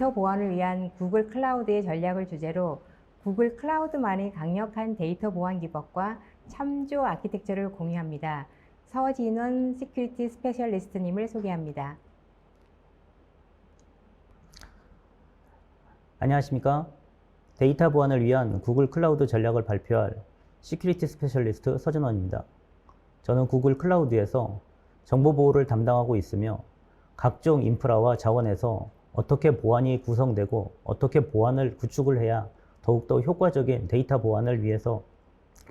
데이터 보안을 위한 구글 클라우드의 전략을 주제로 구글 클라우드만의 강력한 데이터 보안 기법과 참조 아키텍처를 공유합니다. 서진원 시큐리티 스페셜리스트님을 소개합니다. 안녕하십니까? 데이터 보안을 위한 구글 클라우드 전략을 발표할 시큐리티 스페셜리스트 서진원입니다. 저는 구글 클라우드에서 정보 보호를 담당하고 있으며 각종 인프라와 자원에서 어떻게 보안이 구성되고 어떻게 보안을 구축을 해야 더욱더 효과적인 데이터 보안을 위해서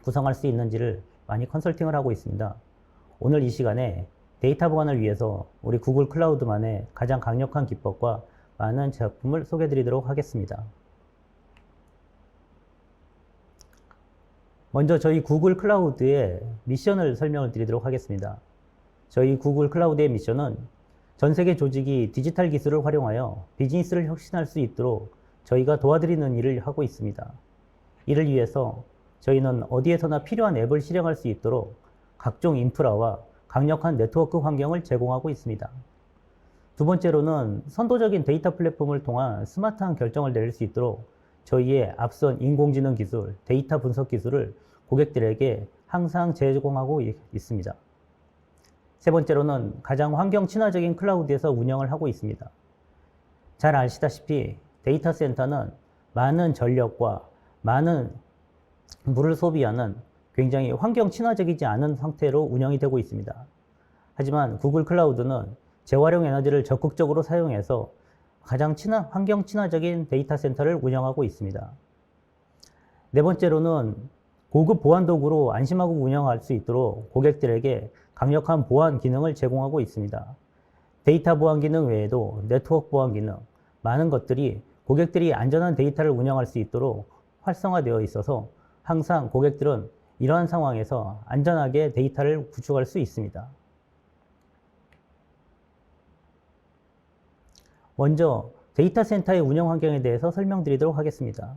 구성할 수 있는지를 많이 컨설팅을 하고 있습니다. 오늘 이 시간에 데이터 보안을 위해서 우리 구글 클라우드만의 가장 강력한 기법과 많은 제품을 소개해 드리도록 하겠습니다. 먼저 저희 구글 클라우드의 미션을 설명을 드리도록 하겠습니다. 저희 구글 클라우드의 미션은 전 세계 조직이 디지털 기술을 활용하여 비즈니스를 혁신할 수 있도록 저희가 도와드리는 일을 하고 있습니다. 이를 위해서 저희는 어디에서나 필요한 앱을 실행할 수 있도록 각종 인프라와 강력한 네트워크 환경을 제공하고 있습니다. 두 번째로는 선도적인 데이터 플랫폼을 통한 스마트한 결정을 내릴 수 있도록 저희의 앞선 인공지능 기술, 데이터 분석 기술을 고객들에게 항상 제공하고 있습니다. 세 번째로는 가장 환경 친화적인 클라우드에서 운영을 하고 있습니다. 잘 아시다시피 데이터 센터는 많은 전력과 많은 물을 소비하는 굉장히 환경 친화적이지 않은 상태로 운영이 되고 있습니다. 하지만 구글 클라우드는 재활용 에너지를 적극적으로 사용해서 가장 환경 친화적인 데이터 센터를 운영하고 있습니다. 네 번째로는 고급 보안 도구로 안심하고 운영할 수 있도록 고객들에게 강력한 보안 기능을 제공하고 있습니다. 데이터 보안 기능 외에도 네트워크 보안 기능, 많은 것들이 고객들이 안전한 데이터를 운영할 수 있도록 활성화되어 있어서 항상 고객들은 이러한 상황에서 안전하게 데이터를 구축할 수 있습니다. 먼저 데이터 센터의 운영 환경에 대해서 설명드리도록 하겠습니다.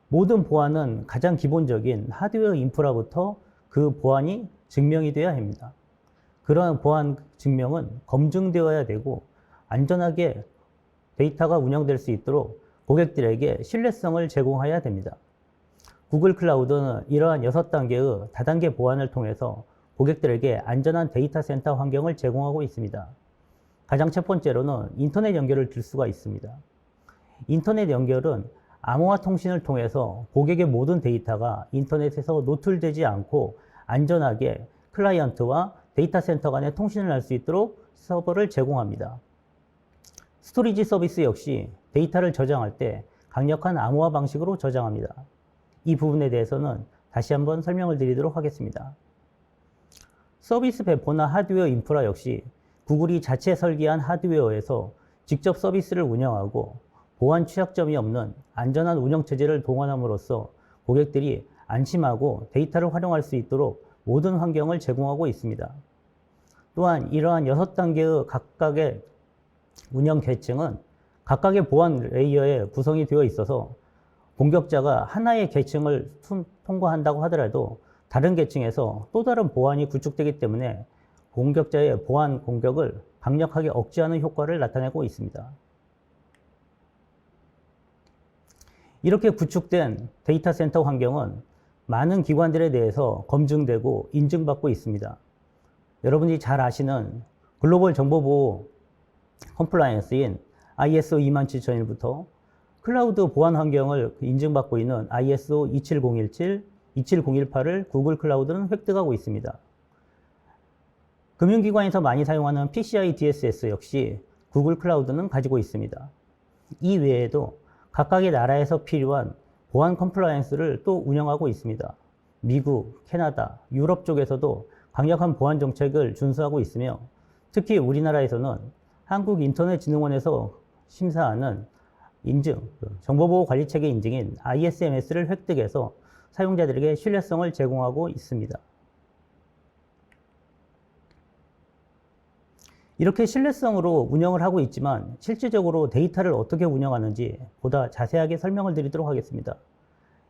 모든 보안은 가장 기본적인 하드웨어 인프라부터 그 보안이 증명이 되어야 합니다. 그러한 보안 증명은 검증되어야 되고 안전하게 데이터가 운영될 수 있도록 고객들에게 신뢰성을 제공해야 됩니다. 구글 클라우드는 이러한 6단계의 다단계 보안을 통해서 고객들에게 안전한 데이터 센터 환경을 제공하고 있습니다. 가장 첫 번째로는 인터넷 연결을 들 수가 있습니다. 인터넷 연결은 암호화 통신을 통해서 고객의 모든 데이터가 인터넷에서 노출되지 않고 안전하게 클라이언트와 데이터 센터 간의 통신을 할 수 있도록 서버를 제공합니다. 스토리지 서비스 역시 데이터를 저장할 때 강력한 암호화 방식으로 저장합니다. 이 부분에 대해서는 다시 한번 설명을 드리도록 하겠습니다. 서비스 배포나 하드웨어 인프라 역시 구글이 자체 설계한 하드웨어에서 직접 서비스를 운영하고 보안 취약점이 없는 안전한 운영체제를 동원함으로써 고객들이 안심하고 데이터를 활용할 수 있도록 모든 환경을 제공하고 있습니다. 또한 이러한 6단계의 각각의 운영 계층은 각각의 보안 레이어에 구성이 되어 있어서 공격자가 하나의 계층을 통과한다고 하더라도 다른 계층에서 또 다른 보안이 구축되기 때문에 공격자의 보안 공격을 강력하게 억제하는 효과를 나타내고 있습니다. 이렇게 구축된 데이터 센터 환경은 많은 기관들에 대해서 검증되고 인증받고 있습니다. 여러분이 잘 아시는 글로벌 정보보호 컴플라이언스인 ISO 27001부터 클라우드 보안 환경을 인증받고 있는 ISO 27017, 27018을 구글 클라우드는 획득하고 있습니다. 금융기관에서 많이 사용하는 PCI DSS 역시 구글 클라우드는 가지고 있습니다. 이 외에도 각각의 나라에서 필요한 보안 컴플라이언스를 또 운영하고 있습니다. 미국, 캐나다, 유럽 쪽에서도 강력한 보안 정책을 준수하고 있으며 특히 우리나라에서는 한국인터넷진흥원에서 심사하는 인증, 정보보호관리체계 인증인 ISMS를 획득해서 사용자들에게 신뢰성을 제공하고 있습니다. 이렇게 신뢰성으로 운영을 하고 있지만 실질적으로 데이터를 어떻게 운영하는지 보다 자세하게 설명을 드리도록 하겠습니다.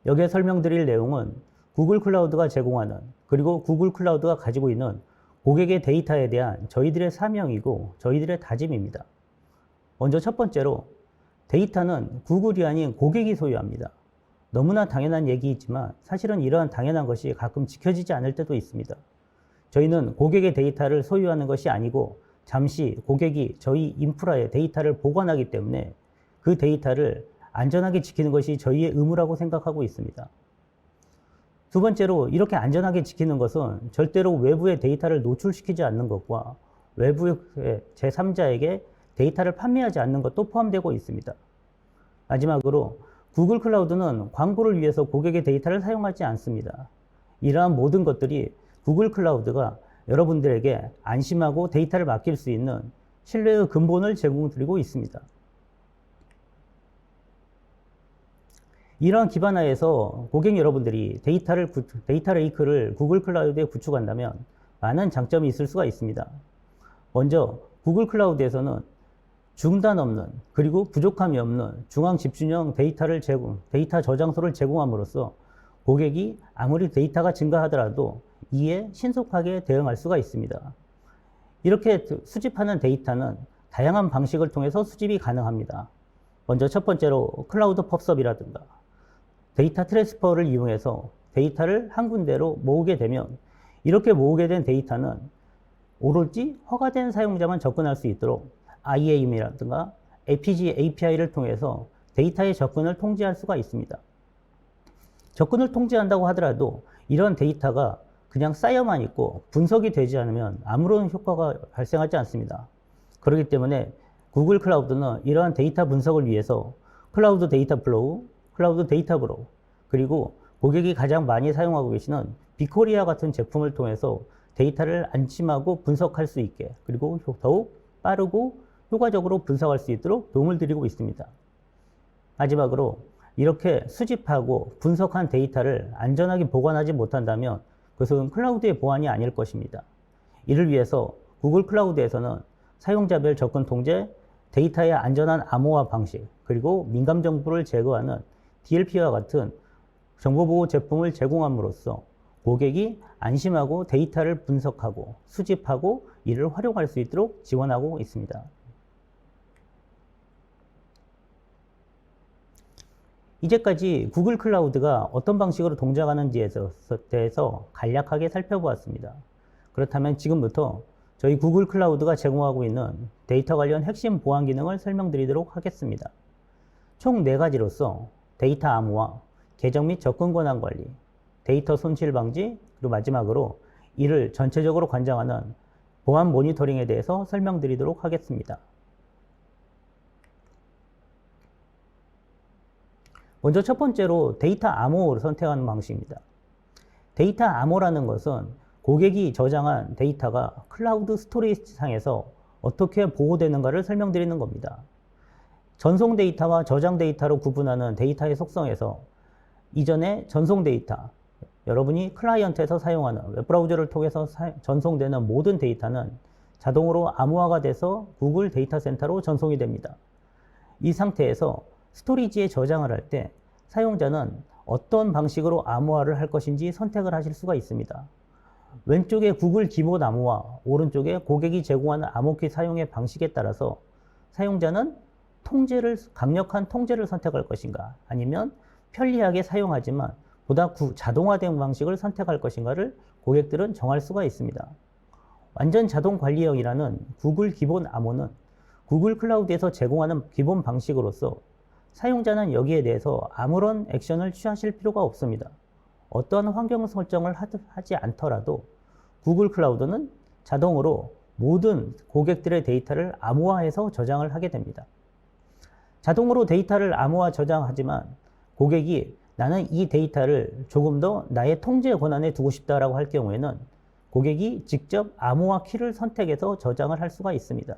여기에 설명드릴 내용은 구글 클라우드가 제공하는 그리고 구글 클라우드가 가지고 있는 고객의 데이터에 대한 저희들의 사명이고 저희들의 다짐입니다. 먼저 첫 번째로 데이터는 구글이 아닌 고객이 소유합니다. 너무나 당연한 얘기이지만 사실은 이러한 당연한 것이 가끔 지켜지지 않을 때도 있습니다. 저희는 고객의 데이터를 소유하는 것이 아니고 잠시 고객이 저희 인프라에 데이터를 보관하기 때문에 그 데이터를 안전하게 지키는 것이 저희의 의무라고 생각하고 있습니다. 두 번째로 이렇게 안전하게 지키는 것은 절대로 외부의 데이터를 노출시키지 않는 것과 외부의 제3자에게 데이터를 판매하지 않는 것도 포함되고 있습니다. 마지막으로 구글 클라우드는 광고를 위해서 고객의 데이터를 사용하지 않습니다. 이러한 모든 것들이 구글 클라우드가 여러분들에게 안심하고 데이터를 맡길 수 있는 신뢰의 근본을 제공드리고 있습니다. 이러한 기반 하에서 고객 여러분들이 데이터 레이크를 구글 클라우드에 구축한다면 많은 장점이 있을 수가 있습니다. 먼저 구글 클라우드에서는 중단 없는 그리고 부족함이 없는 중앙 집중형 데이터 저장소를 제공함으로써 고객이 아무리 데이터가 증가하더라도 이에 신속하게 대응할 수가 있습니다. 이렇게 수집하는 데이터는 다양한 방식을 통해서 수집이 가능합니다. 먼저 첫 번째로 클라우드 펍섭이라든가 데이터 트랜스퍼를 이용해서 데이터를 한 군데로 모으게 되면 이렇게 모으게 된 데이터는 오로지 허가된 사용자만 접근할 수 있도록 IAM이라든가 APG API를 통해서 데이터의 접근을 통제할 수가 있습니다. 접근을 통제한다고 하더라도 이런 데이터가 그냥 쌓여만 있고 분석이 되지 않으면 아무런 효과가 발생하지 않습니다. 그렇기 때문에 구글 클라우드는 이러한 데이터 분석을 위해서 클라우드 데이터 플로우, 클라우드 데이터 브로우, 그리고 고객이 가장 많이 사용하고 계시는 비코리아 같은 제품을 통해서 데이터를 안심하고 분석할 수 있게 그리고 더욱 빠르고 효과적으로 분석할 수 있도록 도움을 드리고 있습니다. 마지막으로 이렇게 수집하고 분석한 데이터를 안전하게 보관하지 못한다면 그것은 클라우드의 보안이 아닐 것입니다. 이를 위해서 구글 클라우드에서는 사용자별 접근 통제, 데이터의 안전한 암호화 방식, 그리고 민감 정보를 제거하는 DLP와 같은 정보보호 제품을 제공함으로써 고객이 안심하고 데이터를 분석하고 수집하고 이를 활용할 수 있도록 지원하고 있습니다. 이제까지 구글 클라우드가 어떤 방식으로 동작하는지에 대해서 간략하게 살펴보았습니다. 그렇다면 지금부터 저희 구글 클라우드가 제공하고 있는 데이터 관련 핵심 보안 기능을 설명드리도록 하겠습니다. 총 4가지로서 데이터 암호화, 계정 및 접근 권한 관리, 데이터 손실 방지, 그리고 마지막으로 이를 전체적으로 관장하는 보안 모니터링에 대해서 설명드리도록 하겠습니다. 먼저 첫 번째로 데이터 암호를 선택하는 방식입니다. 데이터 암호라는 것은 고객이 저장한 데이터가 클라우드 스토리지 상에서 어떻게 보호되는가를 설명드리는 겁니다. 전송 데이터와 저장 데이터로 구분하는 데이터의 속성에서 이전에 전송 데이터, 여러분이 클라이언트에서 사용하는 웹브라우저를 통해서 전송되는 모든 데이터는 자동으로 암호화가 돼서 구글 데이터 센터로 전송이 됩니다. 이 상태에서 스토리지에 저장을 할 때 사용자는 어떤 방식으로 암호화를 할 것인지 선택을 하실 수가 있습니다. 왼쪽에 구글 기본 암호화, 오른쪽에 고객이 제공하는 암호키 사용의 방식에 따라서 사용자는 강력한 통제를 선택할 것인가 아니면 편리하게 사용하지만 보다 자동화된 방식을 선택할 것인가를 고객들은 정할 수가 있습니다. 완전 자동 관리형이라는 구글 기본 암호는 구글 클라우드에서 제공하는 기본 방식으로서 사용자는 여기에 대해서 아무런 액션을 취하실 필요가 없습니다. 어떠한 환경 설정을 하지 않더라도 구글 클라우드는 자동으로 모든 고객들의 데이터를 암호화해서 저장을 하게 됩니다. 자동으로 데이터를 암호화 저장하지만 고객이 나는 이 데이터를 조금 더 나의 통제 권한에 두고 싶다라고 할 경우에는 고객이 직접 암호화 키를 선택해서 저장을 할 수가 있습니다.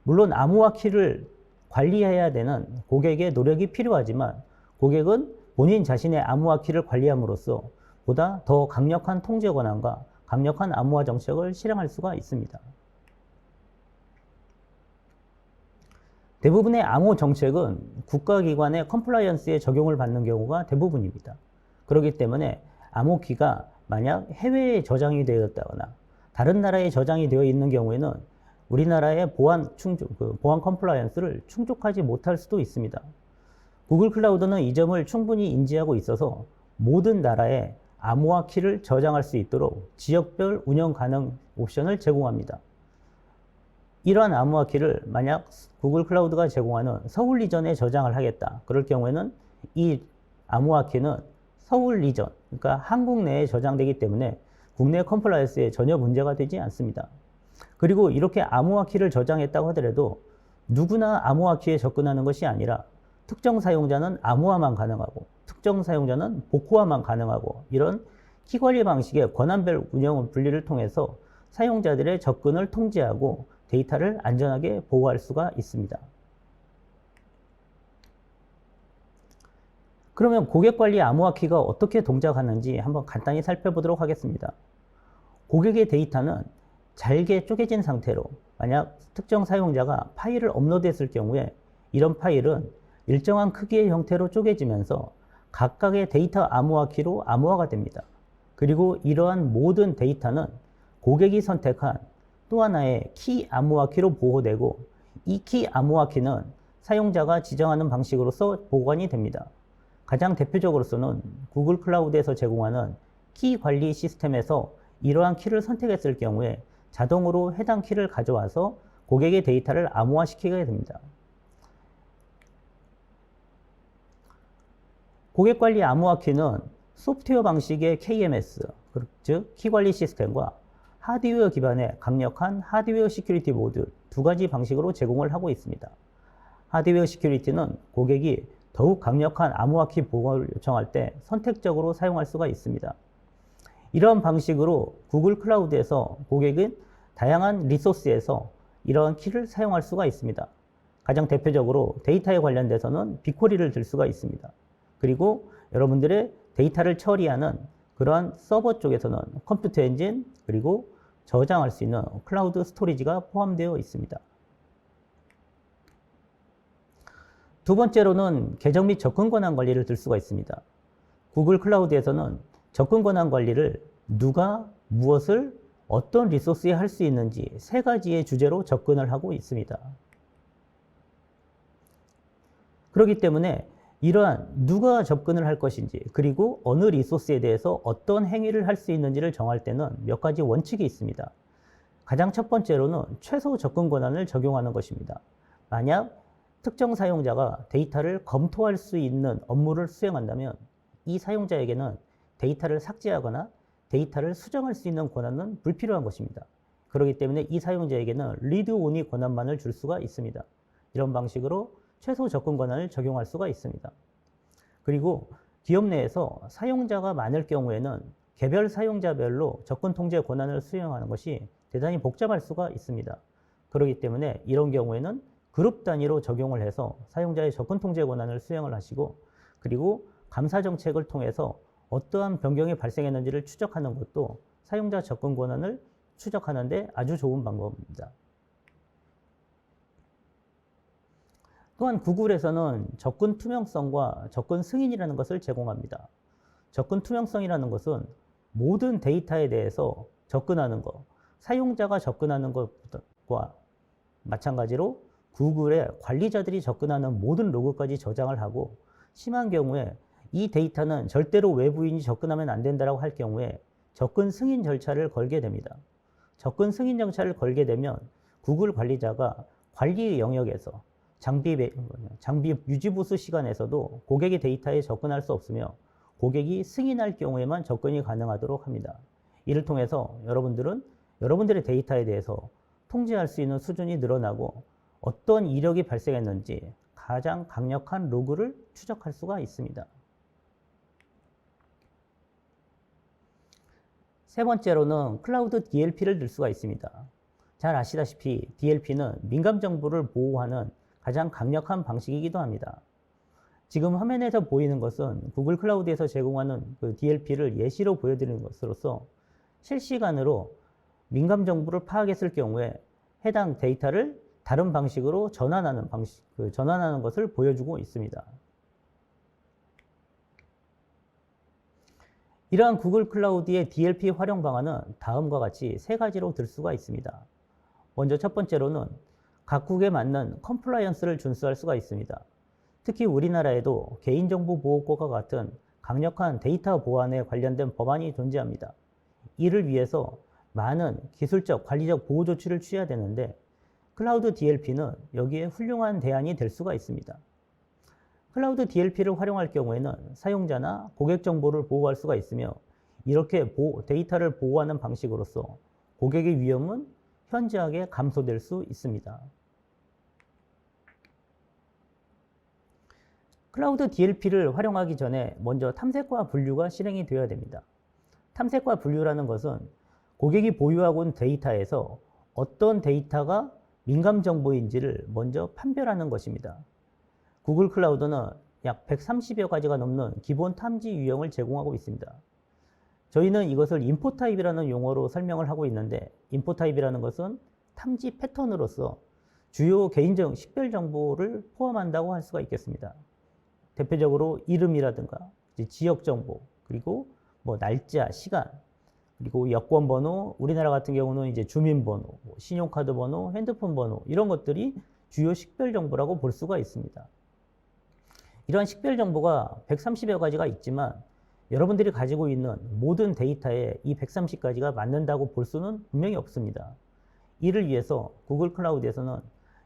물론 암호화 키를 관리해야 되는 고객의 노력이 필요하지만 고객은 본인 자신의 암호화 키를 관리함으로써 보다 더 강력한 통제 권한과 강력한 암호화 정책을 실행할 수가 있습니다. 대부분의 암호 정책은 국가기관의 컴플라이언스에 적용을 받는 경우가 대부분입니다. 그렇기 때문에 암호키가 만약 해외에 저장이 되었다거나 다른 나라에 저장이 되어 있는 경우에는 우리나라의 보안 컴플라이언스를 충족하지 못할 수도 있습니다. 구글 클라우드는 이 점을 충분히 인지하고 있어서 모든 나라에 암호화 키를 저장할 수 있도록 지역별 운영 가능 옵션을 제공합니다. 이러한 암호화 키를 만약 구글 클라우드가 제공하는 서울 리전에 저장을 하겠다. 그럴 경우에는 이 암호화 키는 서울 리전, 그러니까 한국 내에 저장되기 때문에 국내 컴플라이언스에 전혀 문제가 되지 않습니다. 그리고 이렇게 암호화 키를 저장했다고 하더라도 누구나 암호화 키에 접근하는 것이 아니라 특정 사용자는 암호화만 가능하고 특정 사용자는 복호화만 가능하고 이런 키 관리 방식의 권한별 운영 분리를 통해서 사용자들의 접근을 통제하고 데이터를 안전하게 보호할 수가 있습니다. 그러면 고객관리 암호화 키가 어떻게 동작하는지 한번 간단히 살펴보도록 하겠습니다. 고객의 데이터는 잘게 쪼개진 상태로 만약 특정 사용자가 파일을 업로드했을 경우에 이런 파일은 일정한 크기의 형태로 쪼개지면서 각각의 데이터 암호화 키로 암호화가 됩니다. 그리고 이러한 모든 데이터는 고객이 선택한 또 하나의 키 암호화 키로 보호되고 이 키 암호화 키는 사용자가 지정하는 방식으로서 보관이 됩니다. 가장 대표적으로서는 구글 클라우드에서 제공하는 키 관리 시스템에서 이러한 키를 선택했을 경우에 자동으로 해당 키를 가져와서 고객의 데이터를 암호화시키게 됩니다. 고객관리 암호화 키는 소프트웨어 방식의 KMS, 즉 키관리 시스템과 하드웨어 기반의 강력한 하드웨어 시큐리티 모듈 두 가지 방식으로 제공을 하고 있습니다. 하드웨어 시큐리티는 고객이 더욱 강력한 암호화 키 보호를 요청할 때 선택적으로 사용할 수가 있습니다. 이런 방식으로 구글 클라우드에서 고객은 다양한 리소스에서 이러한 키를 사용할 수가 있습니다. 가장 대표적으로 데이터에 관련돼서는 빅쿼리를 들 수가 있습니다. 그리고 여러분들의 데이터를 처리하는 그러한 서버 쪽에서는 컴퓨터 엔진 그리고 저장할 수 있는 클라우드 스토리지가 포함되어 있습니다. 두 번째로는 계정 및 접근 권한 관리를 들 수가 있습니다. 구글 클라우드에서는 접근 권한 관리를 누가 무엇을 어떤 리소스에 할 수 있는지 세 가지의 주제로 접근을 하고 있습니다. 그렇기 때문에 이러한 누가 접근을 할 것인지 그리고 어느 리소스에 대해서 어떤 행위를 할 수 있는지를 정할 때는 몇 가지 원칙이 있습니다. 가장 첫 번째로는 최소 접근 권한을 적용하는 것입니다. 만약 특정 사용자가 데이터를 검토할 수 있는 업무를 수행한다면 이 사용자에게는 데이터를 삭제하거나 데이터를 수정할 수 있는 권한은 불필요한 것입니다. 그렇기 때문에 이 사용자에게는 리드 오니 권한만을 줄 수가 있습니다. 이런 방식으로 최소 접근 권한을 적용할 수가 있습니다. 그리고 기업 내에서 사용자가 많을 경우에는 개별 사용자별로 접근 통제 권한을 수행하는 것이 대단히 복잡할 수가 있습니다. 그렇기 때문에 이런 경우에는 그룹 단위로 적용을 해서 사용자의 접근 통제 권한을 수행을 하시고 그리고 감사 정책을 통해서 어떠한 변경이 발생했는지를 추적하는 것도 사용자 접근 권한을 추적하는 데 아주 좋은 방법입니다. 또한 구글에서는 접근 투명성과 접근 승인이라는 것을 제공합니다. 접근 투명성이라는 것은 모든 데이터에 대해서 접근하는 것, 사용자가 접근하는 것과 마찬가지로 구글의 관리자들이 접근하는 모든 로그까지 저장을 하고 심한 경우에 이 데이터는 절대로 외부인이 접근하면 안 된다고 할 경우에 접근 승인 절차를 걸게 됩니다. 접근 승인 절차를 걸게 되면 구글 관리자가 관리 영역에서 장비 유지 보수 시간에서도 고객의 데이터에 접근할 수 없으며 고객이 승인할 경우에만 접근이 가능하도록 합니다. 이를 통해서 여러분들은 여러분들의 데이터에 대해서 통제할 수 있는 수준이 늘어나고 어떤 이력이 발생했는지 가장 강력한 로그를 추적할 수가 있습니다. 세 번째로는 클라우드 DLP를 들 수가 있습니다. 잘 아시다시피 DLP는 민감 정보를 보호하는 가장 강력한 방식이기도 합니다. 지금 화면에서 보이는 것은 구글 클라우드에서 제공하는 그 DLP를 예시로 보여드리는 것으로서 실시간으로 민감 정보를 파악했을 경우에 해당 데이터를 다른 방식으로 전환하는 것을 보여주고 있습니다. 이러한 구글 클라우드의 DLP 활용 방안은 다음과 같이 세 가지로 들 수가 있습니다. 먼저 첫 번째로는 각국에 맞는 컴플라이언스를 준수할 수가 있습니다. 특히 우리나라에도 개인정보보호법과 같은 강력한 데이터 보안에 관련된 법안이 존재합니다. 이를 위해서 많은 기술적, 관리적 보호 조치를 취해야 되는데 클라우드 DLP는 여기에 훌륭한 대안이 될 수가 있습니다. 클라우드 DLP를 활용할 경우에는 사용자나 고객 정보를 보호할 수가 있으며 이렇게 데이터를 보호하는 방식으로서 고객의 위험은 현저하게 감소될 수 있습니다. 클라우드 DLP를 활용하기 전에 먼저 탐색과 분류가 실행이 되어야 됩니다. 탐색과 분류라는 것은 고객이 보유하고 있는 데이터에서 어떤 데이터가 민감 정보인지를 먼저 판별하는 것입니다. 구글 클라우드는 약 130여 가지가 넘는 기본 탐지 유형을 제공하고 있습니다. 저희는 이것을 인포타입이라는 용어로 설명을 하고 있는데 인포타입이라는 것은 탐지 패턴으로서 주요 개인적 식별 정보를 포함한다고 할 수가 있겠습니다. 대표적으로 이름이라든가 지역 정보, 그리고 뭐 날짜, 시간, 그리고 여권 번호, 우리나라 같은 경우는 이제 주민번호, 신용카드 번호, 핸드폰 번호 이런 것들이 주요 식별 정보라고 볼 수가 있습니다. 이러한 식별 정보가 130여 가지가 있지만 여러분들이 가지고 있는 모든 데이터에 이 130가지가 맞는다고 볼 수는 분명히 없습니다. 이를 위해서 구글 클라우드에서는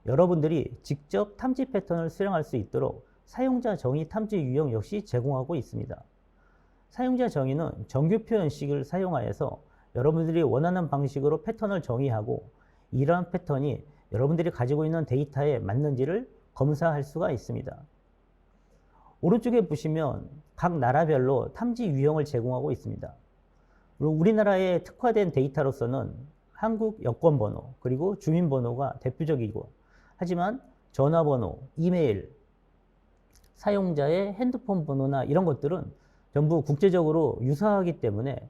여러분들이 직접 탐지 패턴을 수령할 수 있도록 사용자 정의 탐지 유형 역시 제공하고 있습니다. 사용자 정의는 정규 표현식을 사용하여서 여러분들이 원하는 방식으로 패턴을 정의하고 이러한 패턴이 여러분들이 가지고 있는 데이터에 맞는지를 검사할 수가 있습니다. 오른쪽에 보시면 각 나라별로 탐지 유형을 제공하고 있습니다. 우리나라에 특화된 데이터로서는 한국 여권번호 그리고 주민번호가 대표적이고 하지만 전화번호, 이메일, 사용자의 핸드폰 번호나 이런 것들은 전부 국제적으로 유사하기 때문에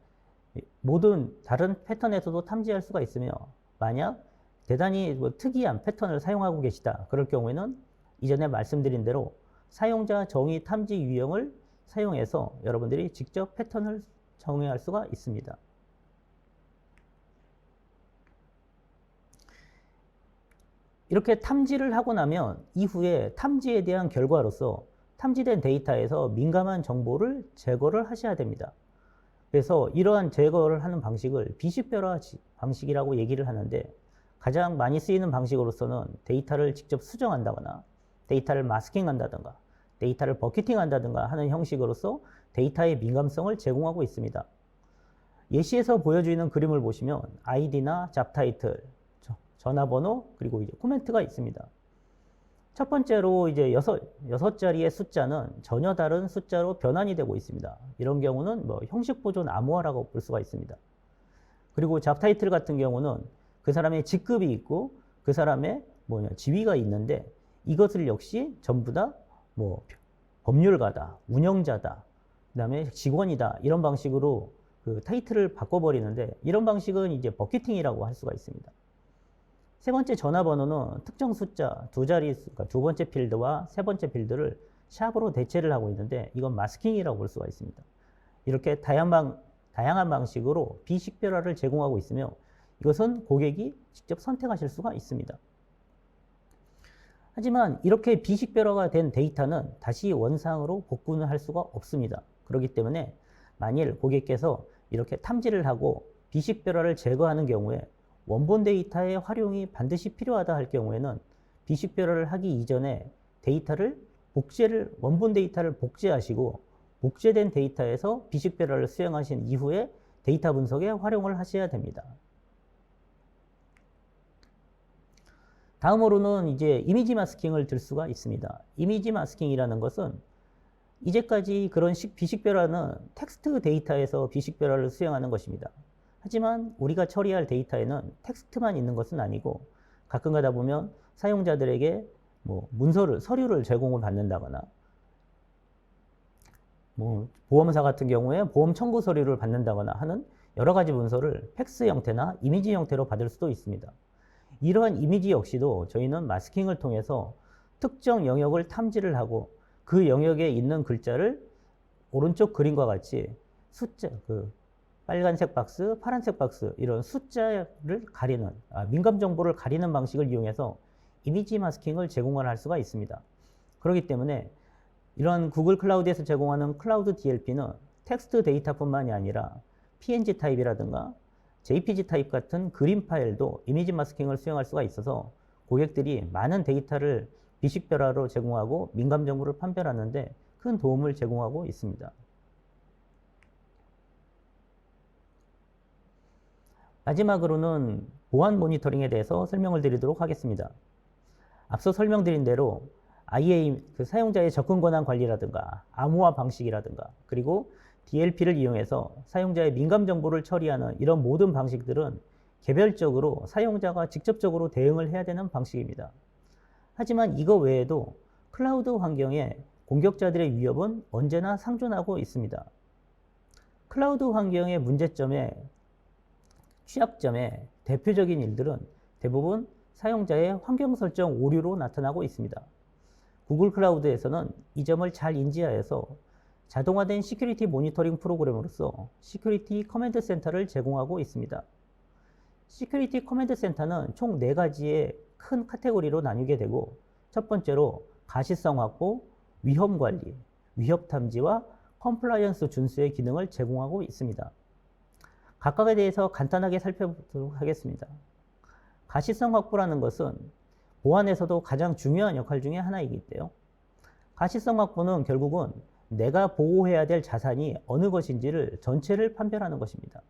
모든 다른 패턴에서도 탐지할 수가 있으며 만약 대단히 특이한 패턴을 사용하고 계시다 그럴 경우에는 이전에 말씀드린 대로 사용자 정의 탐지 유형을 사용해서 여러분들이 직접 패턴을 정의할 수가 있습니다. 이렇게 탐지를 하고 나면 이후에 탐지에 대한 결과로서 탐지된 데이터에서 민감한 정보를 제거를 하셔야 됩니다. 그래서 이러한 제거를 하는 방식을 비식별화 방식이라고 얘기를 하는데 가장 많이 쓰이는 방식으로서는 데이터를 직접 수정한다거나 데이터를 마스킹한다든가 데이터를 버킷팅한다든가 하는 형식으로서 데이터의 민감성을 제공하고 있습니다. 예시에서 보여주는 그림을 보시면 아이디나 잡 타이틀, 전화번호, 그리고 이제 코멘트가 있습니다. 첫 번째로 이제 여섯 자리의 숫자는 전혀 다른 숫자로 변환이 되고 있습니다. 이런 경우는 뭐 형식 보존 암호화라고 볼 수가 있습니다. 그리고 잡 타이틀 같은 경우는 그 사람의 직급이 있고 그 사람의 지위가 있는데 이것을 역시 전부 다 뭐 법률가다, 운영자다, 그다음에 직원이다 이런 방식으로 그 타이틀을 바꿔버리는데 이런 방식은 이제 버킷팅이라고 할 수가 있습니다. 세 번째 전화번호는 특정 숫자 두 자리, 그러니까 두 번째 필드와 세 번째 필드를 샵으로 대체를 하고 있는데 이건 마스킹이라고 볼 수가 있습니다. 이렇게 다양한 방식으로 비식별화를 제공하고 있으며 이것은 고객이 직접 선택하실 수가 있습니다. 하지만 이렇게 비식별화가 된 데이터는 다시 원상으로 복구는 할 수가 없습니다. 그렇기 때문에 만일 고객께서 이렇게 탐지를 하고 비식별화를 제거하는 경우에 원본 데이터의 활용이 반드시 필요하다 할 경우에는 비식별화를 하기 이전에 원본 데이터를 복제하시고 복제된 데이터에서 비식별화를 수행하신 이후에 데이터 분석에 활용을 하셔야 됩니다. 다음으로는 이제 이미지 마스킹을 들 수가 있습니다. 이미지 마스킹이라는 것은 이제까지 그런 비식별화는 텍스트 데이터에서 비식별화를 수행하는 것입니다. 하지만 우리가 처리할 데이터에는 텍스트만 있는 것은 아니고 가끔 가다 보면 사용자들에게 서류를 제공을 받는다거나 보험사 같은 경우에 보험 청구 서류를 받는다거나 하는 여러 가지 문서를 팩스 형태나 이미지 형태로 받을 수도 있습니다. 이러한 이미지 역시도 저희는 마스킹을 통해서 특정 영역을 탐지를 하고 그 영역에 있는 글자를 오른쪽 그림과 같이 빨간색 박스, 파란색 박스 이런 숫자를 가리는 민감 정보를 가리는 방식을 이용해서 이미지 마스킹을 제공을 할 수가 있습니다. 그렇기 때문에 이런 구글 클라우드에서 제공하는 클라우드 DLP는 텍스트 데이터뿐만이 아니라 PNG 타입이라든가 JPG 타입 같은 그림 파일도 이미지 마스킹을 수행할 수가 있어서 고객들이 많은 데이터를 비식별화로 제공하고 민감 정보를 판별하는데 큰 도움을 제공하고 있습니다. 마지막으로는 보안 모니터링에 대해서 설명을 드리도록 하겠습니다. 앞서 설명드린 대로 IA, 사용자의 접근 권한 관리라든가 암호화 방식이라든가 그리고 DLP를 이용해서 사용자의 민감 정보를 처리하는 이런 모든 방식들은 개별적으로 사용자가 직접적으로 대응을 해야 되는 방식입니다. 하지만 이거 외에도 클라우드 환경에 공격자들의 위협은 언제나 상존하고 있습니다. 클라우드 환경의 문제점에 취약점의 대표적인 일들은 대부분 사용자의 환경 설정 오류로 나타나고 있습니다. 구글 클라우드에서는 이 점을 잘 인지하여서 자동화된 시큐리티 모니터링 프로그램으로서 시큐리티 커맨드 센터를 제공하고 있습니다. 시큐리티 커맨드 센터는 총 4가지의 큰 카테고리로 나뉘게 되고 첫 번째로 가시성 확보, 위험 관리, 위협 탐지와 컴플라이언스 준수의 기능을 제공하고 있습니다. 각각에 대해서 간단하게 살펴보도록 하겠습니다. 가시성 확보라는 것은 보안에서도 가장 중요한 역할 중에 하나이기때요. 가시성 확보는 결국은 내가 보호해야 될 자산이 어느 것인지를 전체를 판별하는 것입니다.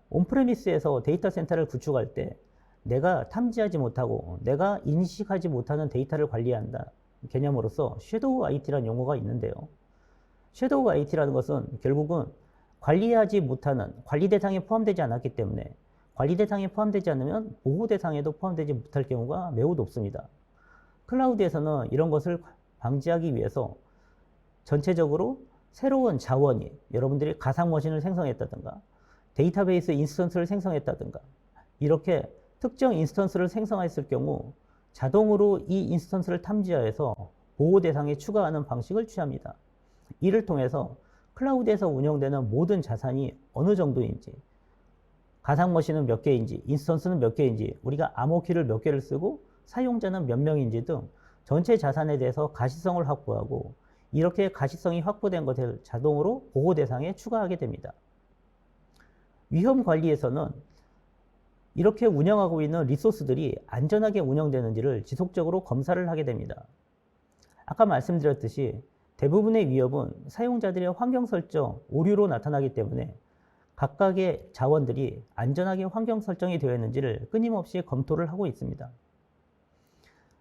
온프레미스에서 데이터 센터를 구축할 때 내가 탐지하지 못하고 내가 인식하지 못하는 데이터를 관리한다 개념으로서 섀도우 IT라는 용어가 있는데요. 섀도우 IT라는 것은 결국은 관리하지 못하는 관리 대상에 포함되지 않았기 때문에 관리 대상에 포함되지 않으면 보호 대상에도 포함되지 못할 경우가 매우 높습니다. 클라우드에서는 이런 것을 방지하기 위해서 전체적으로 새로운 자원이 여러분들이 가상머신을 생성했다든가 데이터베이스 인스턴스를 생성했다든가 이렇게 특정 인스턴스를 생성했을 경우 자동으로 이 인스턴스를 탐지하여서 보호 대상에 추가하는 방식을 취합니다. 이를 통해서 클라우드에서 운영되는 모든 자산이 어느 정도인지 가상머신은 몇 개인지 인스턴스는 몇 개인지 우리가 암호키를 몇 개를 쓰고 사용자는 몇 명인지 등 전체 자산에 대해서 가시성을 확보하고 이렇게 가시성이 확보된 것을 자동으로 보호 대상에 추가하게 됩니다. 위험 관리에서는 이렇게 운영하고 있는 리소스들이 안전하게 운영되는지를 지속적으로 검사를 하게 됩니다. 아까 말씀드렸듯이 대부분의 위협은 사용자들의 환경 설정 오류로 나타나기 때문에 각각의 자원들이 안전하게 환경 설정이 되어 있는지를 끊임없이 검토를 하고 있습니다.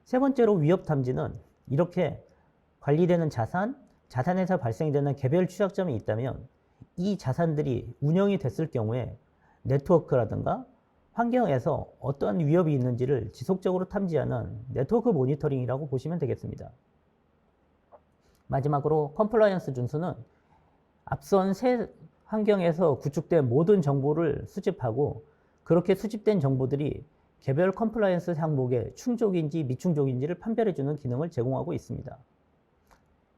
세 번째로 위협 탐지는 이렇게 관리되는 자산에서 발생되는 개별 취약점이 있다면 이 자산들이 운영이 됐을 경우에 네트워크라든가 환경에서 어떠한 위협이 있는지를 지속적으로 탐지하는 네트워크 모니터링이라고 보시면 되겠습니다. 마지막으로 컴플라이언스 준수는 앞선 세 환경에서 구축된 모든 정보를 수집하고 그렇게 수집된 정보들이 개별 컴플라이언스 항목에 충족인지 미충족인지를 판별해주는 기능을 제공하고 있습니다.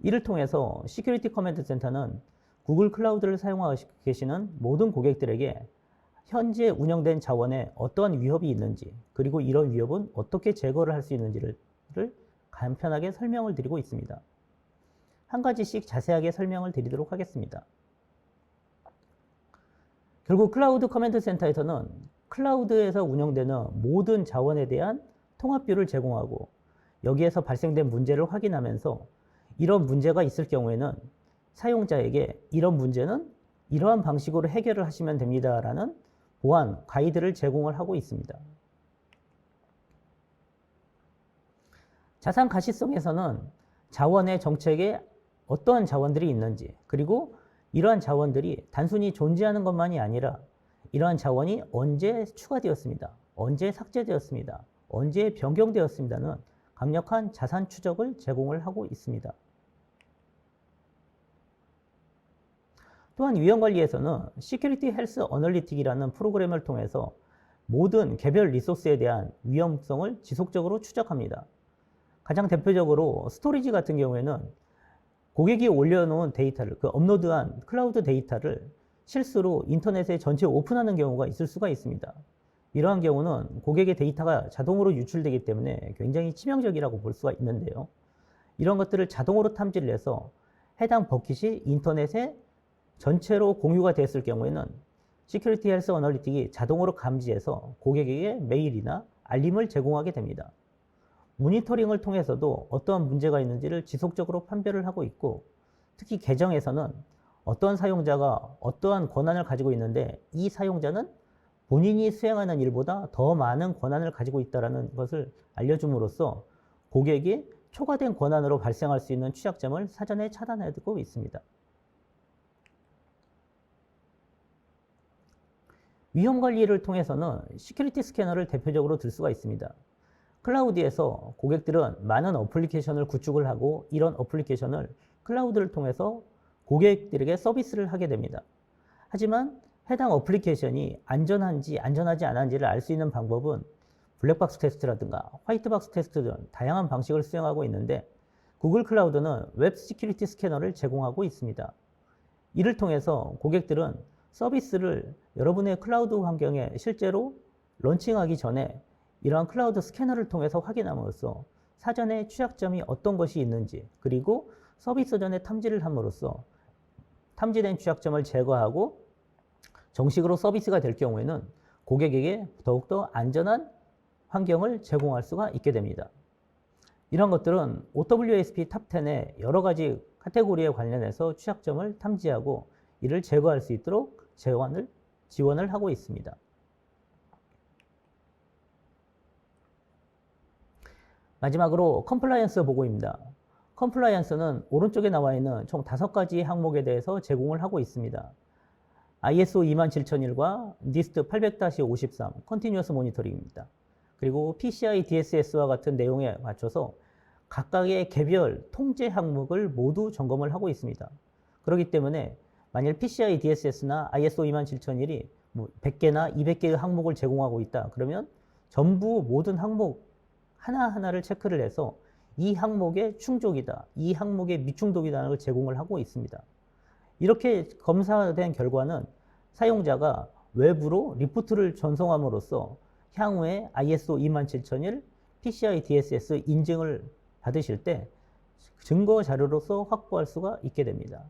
이를 통해서 시큐리티 커맨드 센터는 구글 클라우드를 사용하고 계시는 모든 고객들에게 현재 운영된 자원에 어떠한 위협이 있는지 그리고 이런 위협은 어떻게 제거를 할 수 있는지를 간편하게 설명을 드리고 있습니다. 한 가지씩 자세하게 설명을 드리도록 하겠습니다. 결국 클라우드 커맨드 센터에서는 클라우드에서 운영되는 모든 자원에 대한 통합뷰를 제공하고 여기에서 발생된 문제를 확인하면서 이런 문제가 있을 경우에는 사용자에게 이런 문제는 이러한 방식으로 해결을 하시면 됩니다라는 보안 가이드를 제공을 하고 있습니다. 자산 가시성에서는 자원의 정책에 어떠한 자원들이 있는지 그리고 이러한 자원들이 단순히 존재하는 것만이 아니라 이러한 자원이 언제 추가되었습니다. 언제 삭제되었습니다. 언제 변경되었습니다는 강력한 자산 추적을 제공을 하고 있습니다. 또한 위험관리에서는 시큐리티 헬스 어널리틱이라는 프로그램을 통해서 모든 개별 리소스에 대한 위험성을 지속적으로 추적합니다. 가장 대표적으로 스토리지 같은 경우에는 고객이 올려놓은 데이터를, 업로드한 클라우드 데이터를 실수로 인터넷에 전체 오픈하는 경우가 있을 수가 있습니다. 이러한 경우는 고객의 데이터가 자동으로 유출되기 때문에 굉장히 치명적이라고 볼 수가 있는데요. 이런 것들을 자동으로 탐지를 해서 해당 버킷이 인터넷에 전체로 공유가 됐을 경우에는 시큐리티 헬스 어널리틱이 자동으로 감지해서 고객에게 메일이나 알림을 제공하게 됩니다. 모니터링을 통해서도 어떠한 문제가 있는지를 지속적으로 판별을 하고 있고, 특히 계정에서는 어떠한 사용자가 어떠한 권한을 가지고 있는데 이 사용자는 본인이 수행하는 일보다 더 많은 권한을 가지고 있다는 것을 알려줌으로써 고객이 초과된 권한으로 발생할 수 있는 취약점을 사전에 차단해두고 있습니다. 위험 관리를 통해서는 시큐리티 스캐너를 대표적으로 들 수가 있습니다. 클라우드에서 고객들은 많은 어플리케이션을 구축을 하고 이런 어플리케이션을 클라우드를 통해서 고객들에게 서비스를 하게 됩니다. 하지만 해당 어플리케이션이 안전한지 안전하지 않은지를 알 수 있는 방법은 블랙박스 테스트라든가 화이트박스 테스트 등 다양한 방식을 수행하고 있는데, 구글 클라우드는 웹 시큐리티 스캐너를 제공하고 있습니다. 이를 통해서 고객들은 서비스를 여러분의 클라우드 환경에 실제로 런칭하기 전에 이러한 클라우드 스캐너를 통해서 확인함으로써 사전에 취약점이 어떤 것이 있는지, 그리고 서비스 전에 탐지를 함으로써 탐지된 취약점을 제거하고 정식으로 서비스가 될 경우에는 고객에게 더욱더 안전한 환경을 제공할 수가 있게 됩니다. 이런 것들은 OWASP 탑10의 여러 가지 카테고리에 관련해서 취약점을 탐지하고 이를 제거할 수 있도록 지원을 하고 있습니다. 마지막으로 컴플라이언스 보고입니다. 컴플라이언스는 오른쪽에 나와 있는 총 5가지 항목에 대해서 제공을 하고 있습니다. ISO 27001과 NIST 800-53 컨티뉴어스 모니터링입니다. 그리고 PCI DSS와 같은 내용에 맞춰서 각각의 개별 통제 항목을 모두 점검을 하고 있습니다. 그렇기 때문에 만일 PCI DSS나 ISO 27001이 100개나 200개의 항목을 제공하고 있다 그러면 전부 모든 항목 하나하나를 체크를 해서 이 항목의 충족이다, 이 항목의 미충족이다는 걸 제공을 하고 있습니다. 이렇게 검사된 결과는 사용자가 외부로 리포트를 전송함으로써 향후에 ISO 27001 PCI DSS 인증을 받으실 때 증거 자료로서 확보할 수가 있게 됩니다.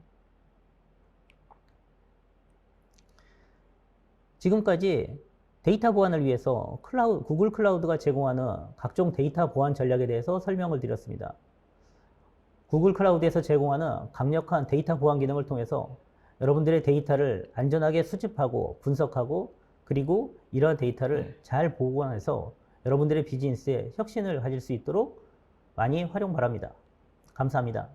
지금까지 데이터 보안을 위해서 구글 클라우드가 제공하는 각종 데이터 보안 전략에 대해서 설명을 드렸습니다. 구글 클라우드에서 제공하는 강력한 데이터 보안 기능을 통해서 여러분들의 데이터를 안전하게 수집하고 분석하고 그리고 이러한 데이터를 잘 보관해서 여러분들의 비즈니스에 혁신을 가질 수 있도록 많이 활용 바랍니다. 감사합니다.